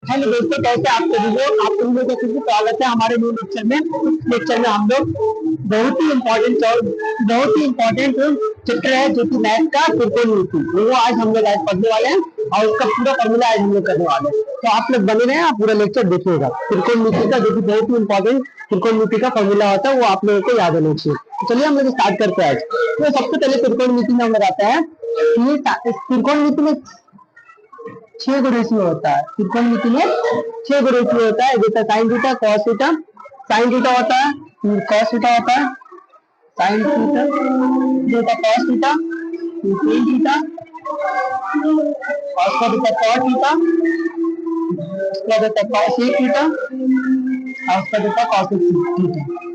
Hello दोस्तों, कैसे आप सभी लोग। आप सभी लोग का फिर से स्वागत है हमारे न्यू लेक्चर में। इस लेक्चर में हम लोग बहुत ही इम्पोर्टेंट चैप्टर है जो कि मैथ का त्रिकोणमिति, वो आज हम लोग आज पढ़ने वाले हैं और उसका पूरा फॉर्मूला आज हम लोग करने वाले हैं। तो आप लोग बने रहे, आप पूरा लेक्चर देखिएगा। त्रिकोणमिति का जो कि बहुत ही इम्पोर्टेंट त्रिकोणमिति का फॉर्मूला होता है वो आप लोगों को याद होना चाहिए। तो चलिए हम लोग स्टार्ट करते हैं आज। तो सबसे पहले त्रिकोणमिति में हम लोग आता है त्रिकोणमिति में 6 को रेशियो होता है। त्रिकोणमिति में 6 को रेशियो होता है, जैसे sign theta, cos theta, sine theta होता है, फिर कॉस थीटा होता है, साइन थीटा, जो कॉस थीटा, फिर टेन थीटा, और उसका होता है कॉस थीटा, उसका होता है कॉस एक थीटा, और उसका होता है कॉस थीटा।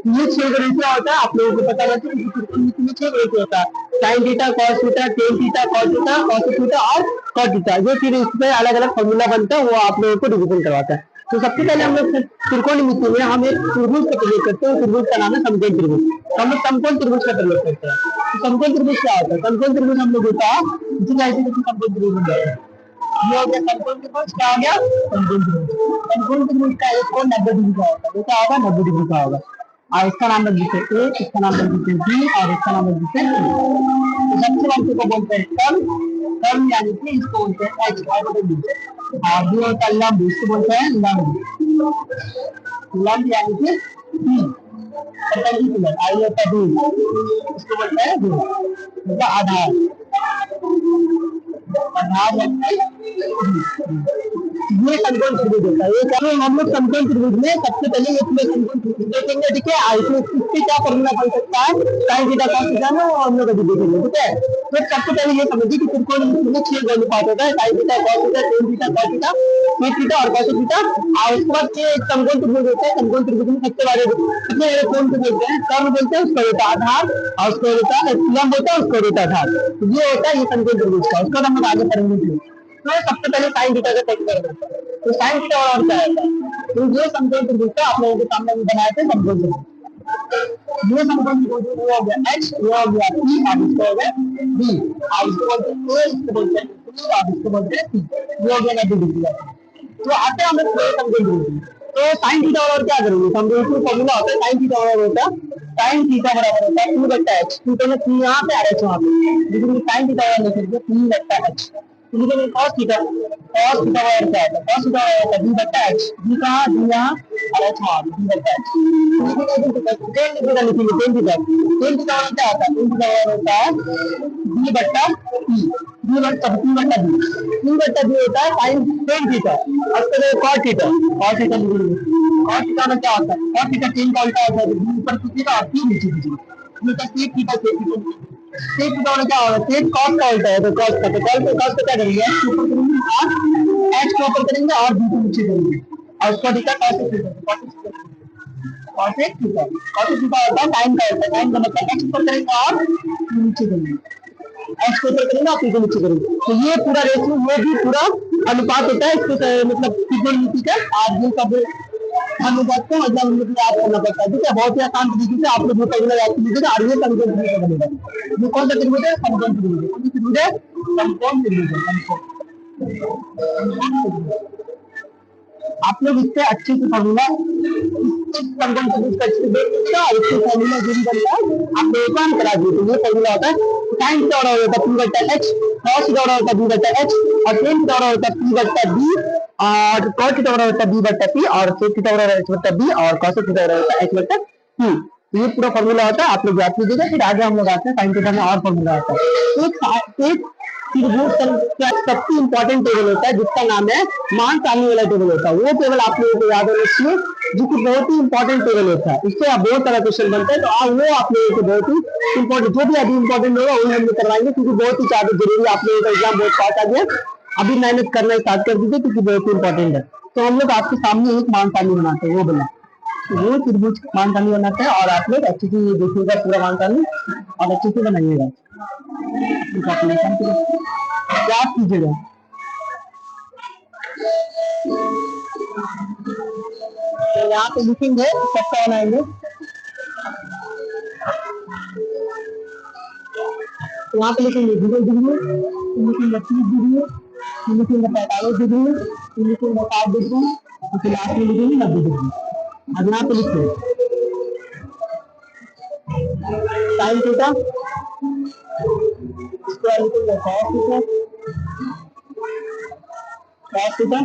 ये 6 का रेशियो होता है, आप लोगों को पता रहता है त्रिकोणमिति में 6 रेशियो होता है। Sine theta, cos theta, tan theta, cos theta, cos theta और कॉट थीटा। ये फिर इसमें अलग अलग फॉर्मूला बनता है, वो आप लोगों को रिवीजन करवाता है। तो सबसे पहले हम लोग त्रिकोणमिति में हम एक त्रिभुज का प्रयोग करते हैं। त्रिभुज का नाम है समकोण त्रिभुज। तो हम लोग समकोण त्रिभुज का प्रयोग करते हैं। तो समकोण त्रिभुज क्या होता है? समकोण त्रिभुज हम लोग होता है समकोण त्रिभुज ये हो गया। समकोण त्रिभुज क्या हो गया? समकोण त्रिभुज। समकोण त्रिभुज का एक कोण 90 डिग्री का होता है। वो क्या होगा? 90 डिग्री का होगा। और इसका नाम रख देते हैं ए, इसका नाम रख देते हैं बी और इसका नाम रख देते हैं सी। तो सबसे वाले को बोलते हैं कर्व। कर्व यानी कि इसको बोलते हैं एच और जो होता है लंब, इसको बोलते हैं लंब। लंब यानी कि बी परपेंडिकुलर, आई होता है दूर, इसको बोलते हैं दूर। मतलब आधार, आधार यानी ये समकोण त्रिभुज होता है। ये क्या हम लोग समकोण त्रिभुज में सबसे पहले इसमें समकोण त्रिभुज देखेंगे, ठीक है। इसके क्या फॉर्मूला बन सकता है? साइन थीटा कॉस थीटा ना, वो हम लोग अभी देखेंगे, ठीक है। तो सबसे पहले ये समझिए कि त्रिकोणमिति में 6 अनुपात होता है, sine theta, cos theta, tan theta, cos theta, sec theta और कॉस थीटा। और उसके बाद ये समकोण त्रिभुज होता है। समकोण त्रिभुज में सबसे बड़े कोण को बोलते हैं कर्व, बोलते हैं उसका होता है आधार, और उसको होता है लंब, होता है उसको होता है आधार। तो ये होता है ये समकोण त्रिभुज का। उसका हम लोग आगे पढ़ेंगे। तो सबसे पहले साइन थीटा का टेक्निक करते हैं। तो साइन थीटा और क्या होता है? तो ये समकोण त्रिभुज का आप लोगों के सामने बनाए थे समकोण त्रिभुज। ये समकोण त्रिभुज वो हो गया एच, वो हो गया पी और इसको हो गया बी, और इसको बोलते हैं ए, इसको बोलते हैं सी और इसको बोलते हैं सी। ये हो गया 90 डिग्री का। तो आते हैं हम लोग समकोण त्रिभुज। तो साइन थीटा और क्या करेंगे? समकोण फॉर्मूला होता है साइन थीटा और होता है साइन थीटा बराबर होता है 2/h। ठीक है, 3 यहाँ पे और h वहाँ पे, लेकिन साइन थीटा और लिख दीजिए 3/h। लेकिन cos थीटा और क्या होता है? cos थीटा होता है b/h। b कहाँ? b यहाँ और h वहाँ, b/h। टेन थीटा लिखेंगे, टेन थीटा। टेन थीटा क्या होता है? टेन थीटा होता है b/p, b/b होता है साइन टेन थीटा। और उसके cos थीटा, cos थीटा लिखेंगे। cos थीटा में क्या होता है? cos थीटा टेन का उल्टा होता है, b ऊपर कीजिएगा और p नीचे कीजिएगा। ये तो sec theta, sec theta sec theta क्या होगा? सेक कॉस का उल्टा है, तो कॉस का, तो कॉस को क्या करेंगे? एच के ऊपर करेंगे और एच के ऊपर करेंगे और बी को नीचे करेंगे, और उसका theta cos theta, cos theta होता है टाइम का, होता है टाइम का मतलब एक्स ऊपर करेंगे और नीचे करेंगे, एक्स के ऊपर करेंगे और पी को नीचे करेंगे। तो ये पूरा रेशियो, ये भी पूरा अनुपात होता है इसके मतलब त्रिकोणमिति का। आज ये सब अनुपात को मतलब हम लोग याद करना पड़ता है, ठीक है। बहुत ही आसान तरीके से आप लोग फॉर्मूला याद कीजिएगा और ये समकोण त्रिभुज बनेगा। ये कौन सा त्रिभुज है? समकोण त्रिभुज। कौन सा त्रिभुज है? समकोण त्रिभुज। आप लोग इससे अच्छे से फॉर्मूला समकोण त्रिभुज का अच्छे से देख लीजिएगा और इससे फॉर्मूला जो भी बनता है आप लोगों को हम करा दीजिए। ये फॉर्मूला होता है साइन थीटा होता है p/h, cos थीटा होता है b/h, और टेन थीटा होता है p/b, और cos थीटा होता है b/p, और sec थीटा होता है h/b, और cos थीटा होता है h/p। तो ये पूरा फॉर्मूला होता है, आप लोग याद कीजिएगा। फिर आगे हम लोग आते हैं साइन थीटा में और फॉर्मूला होता है। एक त्रिभुज का सबसे इंपॉर्टेंट टेबल होता है जिसका नाम है मान सारणी वाला टेबल होता है। वो टेबल आप लोगों को याद होना चाहिए, जो कि बहुत ही इंपॉर्टेंट टेबल होता है। इससे आप बहुत सारा क्वेश्चन बनता है, तो वो आप लोगों को बहुत ही इंपॉर्टेंट, जो भी अभी इंपॉर्टेंट होगा वही हम लोग करवाएंगे, क्योंकि बहुत ही ज्यादा जरूरी। आप लोगों का एग्जाम बहुत पास आ गया, अभी मेहनत करना स्टार्ट कर दीजिए क्योंकि बहुत ही इंपॉर्टेंट है। तो हम लोग आपके सामने एक मान सारणी बनाते हैं, वो बना वो त्रिभुज मान सारणी बनाते हैं, और आप लोग अच्छे से देखिएगा पूरा मान सारणी और अच्छे से बनाइएगा। क्या कीजिएगा? तो यहाँ पे लिखेंगे, सबका बनाएंगे। तो यहाँ पे लिखेंगे 0 डिग्री, लिखेंगे 30 डिग्री, लिखेंगे 45 डिग्री, लिखेंगे 60 डिग्री, और फिर लास्ट में लिखेंगे 90 डिग्री। अब यहाँ पे लिखते साइन थीटा, इसको लिखेंगे cos थीटा, cos थीटा,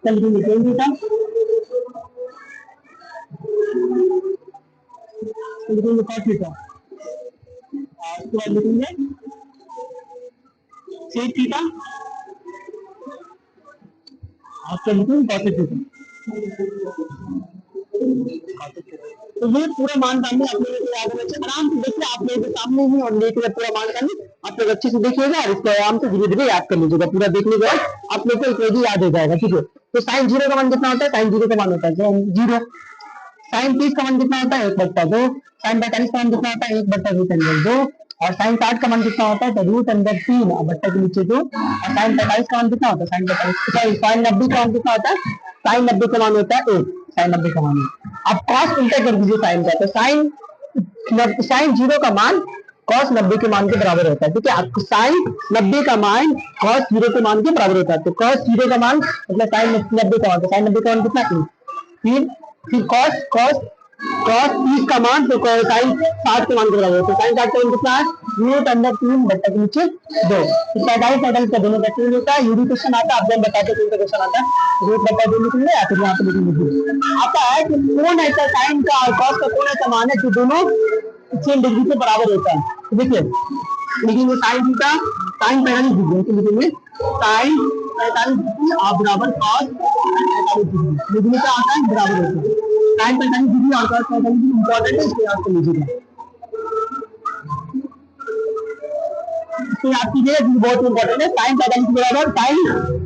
फिर लिखेंगे tan थीटा, लिखेंगे cos थीटा, इसके बाद लिखेंगे sec थीटा, और फिर लिखेंगे cos थीटा। तो ये पूरा मान सामने अपने याद रखिए, आराम से देखिए, आप लोगों के सामने ही और देख रहे पूरा मान सामने, आप लोग अच्छे से देखिएगा और इसको आराम से धीरे धीरे याद कर लीजिएगा। पूरा देखने के बाद आप लोग को इक्वेशन याद हो जाएगा, ठीक है। तो साइन 0 का मान कितना होता है? साइन 0 का मान होता है 0। साइन 30 का मान कितना होता है? 1/2। साइन 45 का मान कितना होता है? 1/√2। और साइन 60 का मान कितना होता है? तो √3 बट्टा के नीचे 2। और साइन 45 का मान कितना होता है? साइन 45, साइन 90 का मान कितना होता है? साइन 90 का मान होता है 1। साइन 90 का मान, अब cos उल्टा कर दीजिए साइन का, तो साइन 0 का मान cos 90 के मान के बराबर होता है, ठीक है। आपको साइन 90 का मान cos 0 के मान के बराबर होता है। तो cos 0 का मान मतलब साइन 90 का मान, तो साइन 90 का मान कितना? 3। फिर cos 30 का मान, तो साइन 60 के मान के बराबर होता है। साइन 60 का मान कितना है? √3 बट्टा के नीचे 2। 45 का दोनों का क्वेश्चन होता है, यूडी क्वेश्चन आता है, आप जब बताते हैं क्वेश्चन आता है √2 लिखेंगे या फिर यहाँ पे लिखेंगे। आता है कि कौन ऐसा साइन का और कॉस का कौन ऐसा मान है जो दोनों सेम डिग्री से बराबर होता है? तो देखिए लिखेंगे साइन थीटा, साइन 45 डिग्री, तो लिखेंगे साइन 45 डिग्री और बराबर कॉस 45 डिग्री, लिखने का आता है बराबर होता है। साइन 45 डिग्री और कॉस 45 डिग्री इंपॉर्टेंट है, इसको याद कर लीजिएगा। तो याद कीजिए, बहुत इंपॉर्टेंट है। साइन 45 बराबर साइन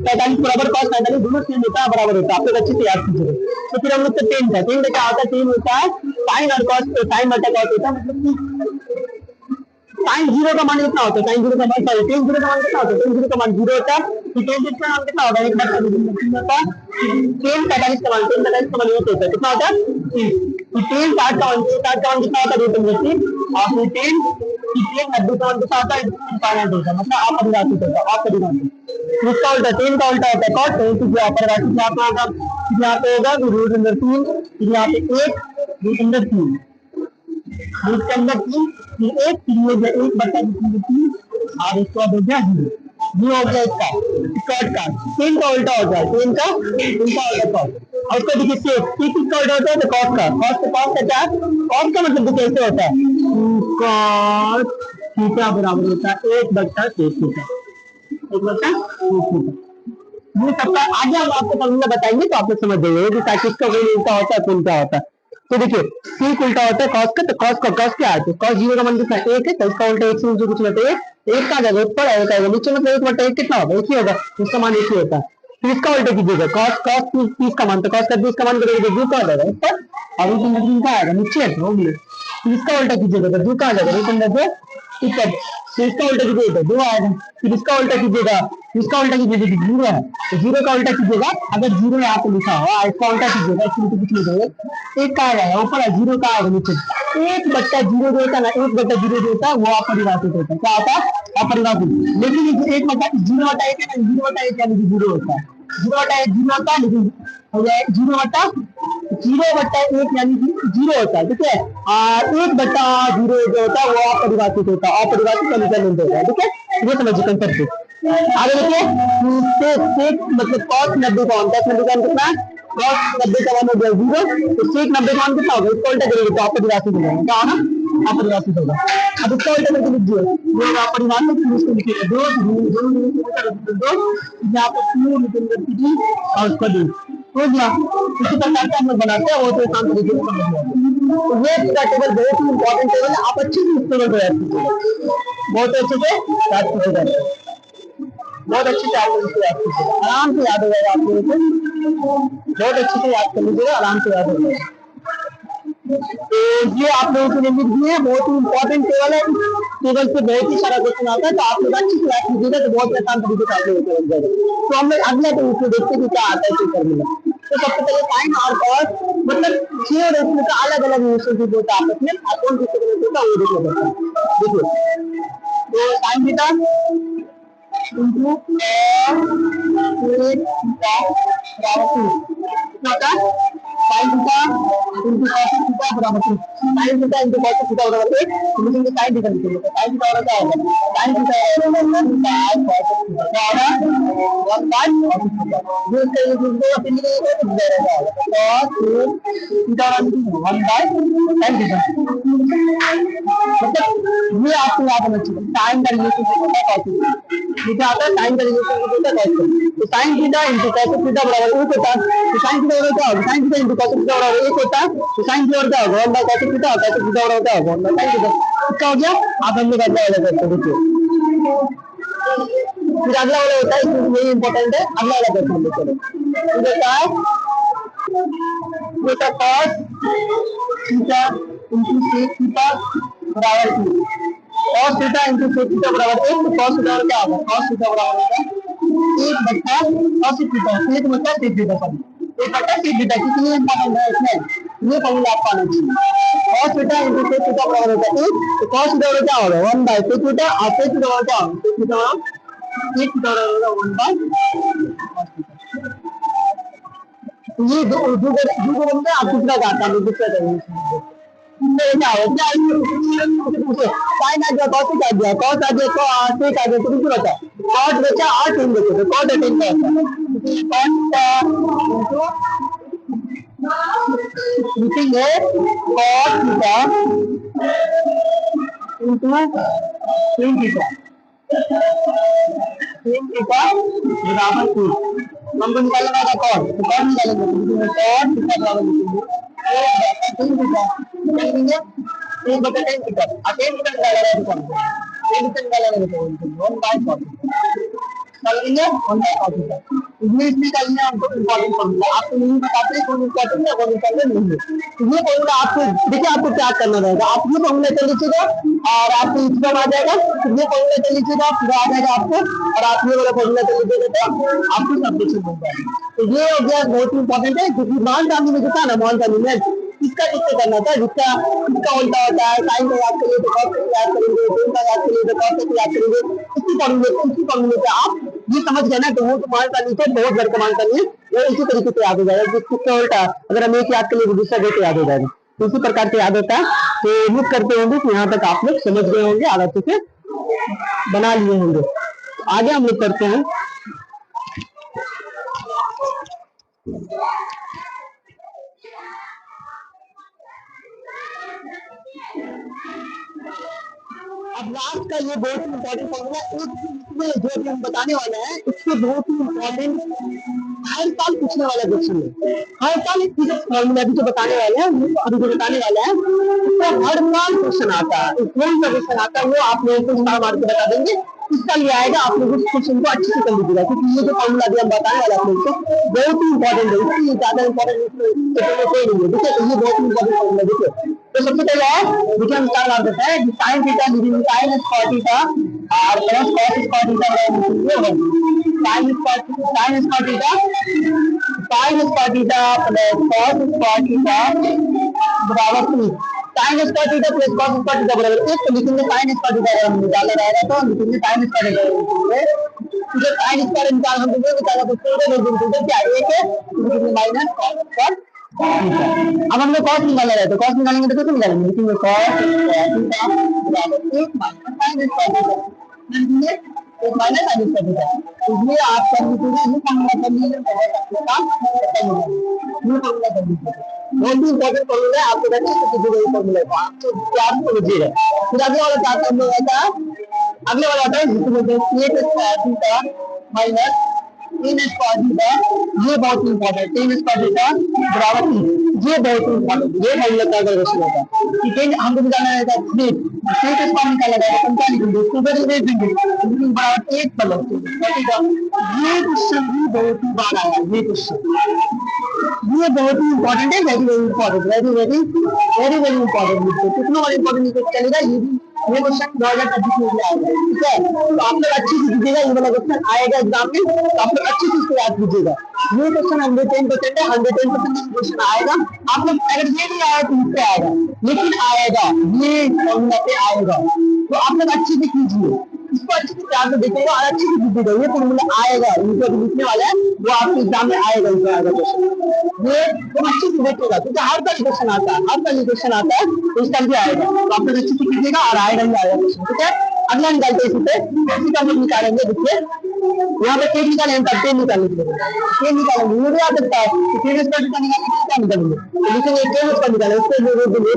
45 बराबर cos 45 दोनों सेम होता है, बराबर होता है, आप लोग अच्छे से याद कीजिए। तो फिर हम लोग का tan का क्या होता है? tan होता है साइन और cos, साइन बटा cos होता है, मतलब साइन 0 का मान कितना होता है? साइन 0 का मान tan 0 का मान कितना होता है? tan 0 का मान 0 होता है, तो tan 0 का मान कितना होगा? 1/3 होता है। tan 45 का मान, tan 45 का मान 1 होता है, कितना होता है? तो tan 60 का मान, tan 60 का मान कितना होता है? √3। और फिर tan 90 का मान कितना होता है? 5 होता है, मतलब अपरिवर्तित होता है, अपरिवर्तित। इसका उल्टा tan का उल्टा होता है cos, तो जो अपरिवर्तित यहाँ पे होगा, यहाँ पे होगा √3, यहाँ पे 1 √3, फिर 1, फिर ये 1/3 और इसके बाद हो गया 0। ये हो गया इसका कॉट का, tan का उल्टा होता है, tan का उल्टा कॉट। और उसको देखिए sec किसका उल्टा होता है? तो cos का, cos का क्या? cos का मतलब देखिए कैसे होता है? cos थीटा बराबर होता है 1/sec थीटा, 1/sec थीटा। ये सबका आगे हम आपको फॉर्मूला बताएंगे तो आप लोग समझ जाइए कि किसका कोई उल्टा होता है, कौन क्या होता है। तो देखिए ठीक उल्टा होता है cos का, तो cos क्या है? cos 0 का मान कितना? 1 है, तो इसका उल्टा 1 से नीचे कुछ नहीं, 1 का जाएगा, ऊपर आएगा, नीचे मतलब 1/1 कितना होगा? 1 ही होगा, इसका मान 1 ही होता है। फिर इसका उल्टा कीजिएगा, cos 30 का मान, तो cos का 30 का मान करेंगे 2 का आ जाएगा ऊपर, और √3 का आएगा नीचे, हो गया। फिर इसका उल्टा कीजिएगा, तो 2 का आ जाएगा √3 ऊपर, फिर इसका उल्टा कीजिएगा 2 आएगा। फिर इसका उल्टा कीजिएगा, इसका उल्टा कीजिएगा 0 है, तो 0 का उल्टा कीजिएगा, अगर 0 यहाँ पे लिखा हो इसका उल्टा कीजिएगा, इसके नीचे कुछ नहीं देगा, 1 का आ जाएगा ऊपर, 0 का आएगा नीचे। 1/0 जो होता है ना, 1/0 जो होता है वो अपरिवर्तित होता है, क्या होता है? अपरिवर्तित। लेकिन 1/0/1 है ना, 0/1 यानी कि 0 होता है, 0/1 0 होता है, लेकिन हो जाए 0/1 यानी कि 0 होता है, ठीक है। 1/0 जो होता है वो अपरिवर्तित होता है, अपरिवर्तित समीकरण होता है, ठीक है। ये समझिए कंसेप्ट। आगे देखिए मतलब cos 90 का मान, cos 90 का मान कितना? cos 90 का मान हो गया 0, तो sec 90 का मान कितना होगा? इसको उल्टा करेंगे तो अपरिवर्तित हो जाएगा, क्या होगा? अपरिवर्तित होगा। अब इसका उल्टा करके लिखिए, ये अपरिवर्तित, फिर इसको लिखिए 2 यहाँ पे 2 और उसको 2 हो गया। इसी प्रकार से हम लोग बनाते हैं, वो तो आसान तरीके से समझ में। तो ये पूरा टेबल बहुत ही इंपॉर्टेंट टेबल है, आप अच्छे से इस टेबल को याद कीजिएगा, बहुत अच्छे से याद कीजिएगा, बहुत अच्छे से आप इसको याद कीजिएगा, आराम से याद हो जाएगा आप लोगों को, बहुत अच्छे से याद कर लीजिएगा, आराम से याद हो जाएगा। तो ये आप लोगों के लिए लिख दिए, बहुत ही इंपॉर्टेंट टेबल है, टेबल से बहुत ही सारा क्वेश्चन आता है, तो आप लोग अच्छे से याद कीजिएगा, तो बहुत आसान तरीके से आप लोगों को बन जाएगा। तो हम लोग अगला तो उसको देखते हैं क्या आता है फॉर्मूला। तो सबसे पहले साइन और cos मतलब 6 और इसमें का अलग अलग रिलेशनशिप होता है आपस में, कौन किसके रिलेशन होता है वो देखो। देखिए तो sine theta into sine theta into cos theta बराबर sine theta into cos theta बराबर एक लिखेंगे साइन थीटा लिखेंगे साइन थीटा बराबर क्या होगा साइन थीटा वन बाय जो इसका ये दूसरे का पिन लिखेंगे तो दे रहेगा cos theta one by sine theta मतलब ये आपको याद होना चाहिए साइन का रिलेशन होता है कॉस थीटा आता है साइन का रिलेशन होता है कॉस तो sine theta into cos theta बराबर एक होता है तो साइन थीटा बराबर क्या होगा sign theta into cos theta बराबर एक होता है तो साइन थीटा क्या होगा वन बाय कॉस थीटा होता है तो थीटा बराबर क्या होगा वन बाय साइन थीटा इसका हो गया आप हम लोग अगला वाला करते हैं देखिए फिर अगला वाला होता है इसमें यही इंपॉर्टेंट है अगला वाला करते हैं चलो इधर क्या है ये cos theta into sec theta बराबर cos theta into sec theta बराबर एक तो cos थीटा क्या होगा cos थीटा बराबर होगा एक बट्टा cos थीटा एक बट्टा सेक थीटा सॉरी एक बट्टा सेक थीटा कितनी इंपॉर्टेंट है इसमें ये फॉर्मूला आपको आना चाहिए cos theta into sec theta बराबर होगा एक तो cos थीटा बराबर क्या होगा 1 बाय सेक थीटा और सेक थीटा बराबर क्या होगा सेक थीटा बराबर सेक थीटा बराबर 1 बाय ये दो बनते हैं आप दूसरा गाता है दूसरा करेंगे क्या होगा साइन आ गया कॉस आ गया कॉस आ गया तो सेक आ गया तो कितना होता है कॉट बचा और टेन बचे तो कॉट और टेन का होता है लिखेंगे cos theta into tan theta बराबर 2 नंबर निकालना है कॉट तो कॉट निकालेंगे कॉट थीटा बराबर लिखेंगे एक बटा टेन थीटा टेन थीटा निकाला है तो टेन थीटा निकाला है तो 1 बाय कॉट निकालेंगे 1 बाय कॉट थीटा इसमें निकालना हमको इंपॉर्टेंट फॉर्मूला आपको नहीं बताते कौन इंपॉर्टेंट है कौन इंपॉर्टेंट नहीं है तो ये फॉर्मूला आपको देखिए आपको क्या करना रहेगा आप ये फॉर्मूला चल लीजिएगा और आपको इसका आ जाएगा ये फॉर्मूला चल लीजिएगा फिर आ जाएगा आपको और आप ये वाला फॉर्मूला चल लीजिएगा तो आपको सब कुछ मिल जाएगा तो ये हो गया बहुत इंपॉर्टेंट है क्योंकि मान चांदी में जो था ना मान चांदी में किसका किससे करना था जिसका किसका उल्टा होता है साइन का याद करिए तो कॉस का याद करेंगे टेन का याद करिए तो कॉस का याद करेंगे इसी फॉर्मूले पे आप ये समझ गए ना तो वो तो मान चांदी से बहुत बड़का मान चांदी वो इसी तरीके से याद हो जाएगा किसका उल्टा अगर हम एक याद करिए दूसरा दो याद हो जाएगा तो इसी प्रकार से याद होता है तो उम्मीद करते होंगे कि यहाँ तक आप लोग समझ गए होंगे और अच्छे से बना लिए होंगे आगे हम लोग करते हैं अब लास्ट का ये बहुत ही इंपॉर्टेंट फॉर्मूला इसमें जो भी हम बताने वाले हैं इससे बहुत ही इंपॉर्टेंट हर साल पूछने वाला क्वेश्चन है हर साल इस फॉर्मूला भी जो बताने वाले हैं अभी जो बताने वाले हैं उसका हर साल क्वेश्चन आता है कौन सा क्वेश्चन आता है वो आप लोगों को स्टार मार के बता देंगे इस साल ये आएगा आप लोग उस क्वेश्चन को अच्छे से कर लीजिएगा क्योंकि ये जो फॉर्मूला भी हम बताने वाले आप लोगों को बहुत ही इंपॉर्टेंट है इसलिए ज्यादा इंपॉर्टेंट कोई नहीं है देखिए तो ये बहुत इंपॉर्टेंट फॉर्मूला देखिए तो सबसे पहले देखिए हम क्या बात करते हैं साइन थीटा लिखेंगे साइन स्क्वायर थीटा और plus cos square theta sine square theta plus cos square theta बराबर 3 sine square theta plus cos square theta बराबर 1 तो लिखेंगे साइन स्क्वायर थीटा अगर हम निकालना रहेगा तो लिखेंगे साइन स्क्वायर थीटा जो साइन स्क्वायर निकाल हम ये निकाला तो पूरे दो दिन क्या 1 है लिखेंगे माइनस कॉस स्क्वायर अब हम लोग कॉस निकालना है तो कॉस निकालेंगे तो कैसे निकालेंगे लिखेंगे कॉस थीटा बराबर 1 माइनस साइन स्क्वायर थीटा लिखेंगे 1 माइनस साइन स्क्वायर थीटा इसलिए आप कर लीजिएगा ये फॉर्मूला कर लीजिए बहुत अच्छा काम खत्म हो जाएगा ये फॉर्मूला कर लीजिए बहुत ही इंपॉर्टेंट फॉर्मूला है आपको अच्छे से कीजिएगा ये फॉर्मूला को आप तो क्या समझिएगा फिर अगले वाला क्या हम लोग आता है अगले वाला आता है जिसमें sec square theta minus tan square theta ये बहुत इंपॉर्टेंट टेन स्क्वायर थीटा बराबर 3 ये बहुत इंपॉर्टेंट ये फॉर्मूला का अगर क्वेश्चन होता है ठीक है हमको निकालना है सेक स्क्वायर निकाला जाएगा हम क्या लिखेंगे सुपर रेट देंगे लेकिन बराबर 1 प्लस ठीक है ये क्वेश्चन भी बहुत ही बार आया ये क्वेश्चन ये बहुत ही इंपॉर्टेंट है very very important very very important कितना और इंपॉर्टेंट चलेगा ये भी ये क्वेश्चन 2025 में आएगा ठीक है तो आप लोग अच्छी से कीजिएगा ये वाला क्वेश्चन आएगा एग्जाम में तो आप लोग अच्छी चीज को याद कीजिएगा ये क्वेश्चन 110% है 110% क्वेश्चन आएगा आप लोग अगर ये नहीं आया तो इससे आएगा लेकिन आएगा ये फॉर्मूला पे आएगा तो आप लोग अच्छे से कीजिए इसको अच्छे से ध्यान से देखिएगा और अच्छे से बुद्धि देगा। ये फॉर्मूला आएगा, इनको जो लिखने वाला है वो आपके एग्जाम में आएगा। इसमें आएगा क्वेश्चन, ये तुम अच्छे से देखिएगा क्योंकि हर का क्वेश्चन आता है, हर का क्वेश्चन आता है तो इस टाइम भी आएगा। तो आप लोग अच्छे से कीजिएगा और आएगा ही आएगा क्वेश्चन, ठीक है। अगला निकालते हैं, इसी का हम लोग निकालेंगे। देखिए यहाँ पे केक निकालेंगे, तब केक निकालने के लिए केक निकालेंगे, ये भी आ सकता है केक स्क्वायर का निकालने के लिए क्या निकालेंगे, तो लिखेंगे केक स्क्वायर निकालेंगे, उसको जो केक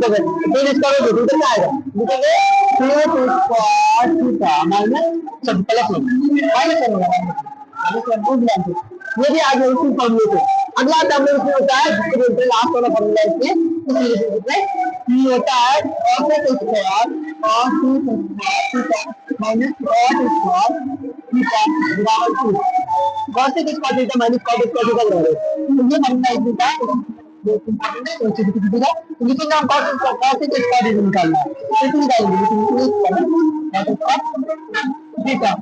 स्क्वायर हो तो क्या आएगा, लिखेंगे केक स्क्वायर थीटा माइनस सब प्लस माइनस माइनस, ये भी आगे उसी फॉर्मूले से। अगला टर्म इसमें होता है जिसको लास्ट वाला फॉर्मूला है, इसमें होता है cos square minus cos square theta बराबर 2। cos square theta minus cos square theta बराबर, तो ये फॉर्मूला इसका लिखेंगे हम cos स्क्वायर निकालना है, तो निकालेंगे ठीक है।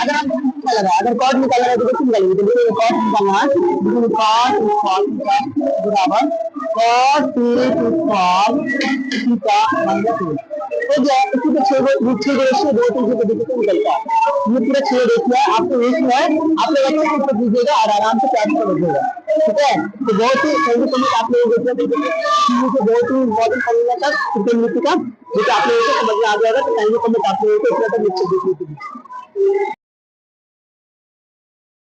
अगर हम निकाल रहा है, अगर कॉस निकाल रहा है तो कैसे निकालेंगे, तो देखिए कॉस निकालना है, देखिए cos बराबर cos थीटा माइनस 2 हो गया। इसी पे 6 रेशियो 2 3 के देखिए निकलता है, ये पूरा 6 रेशियो है। आपको इसमें आप लोग अच्छे से कर दीजिएगा और आराम से प्यार कर लीजिएगा, ठीक है। तो बहुत ही सही समझ आप लोग देखिए बहुत ही इम्पोर्टेंट फॉर्मूला था त्रिकोणमिति का, जो आप लोगों को समझ में आ जाएगा। तो कमेंट आप लोगों को इतना तक नीचे देखने के लिए।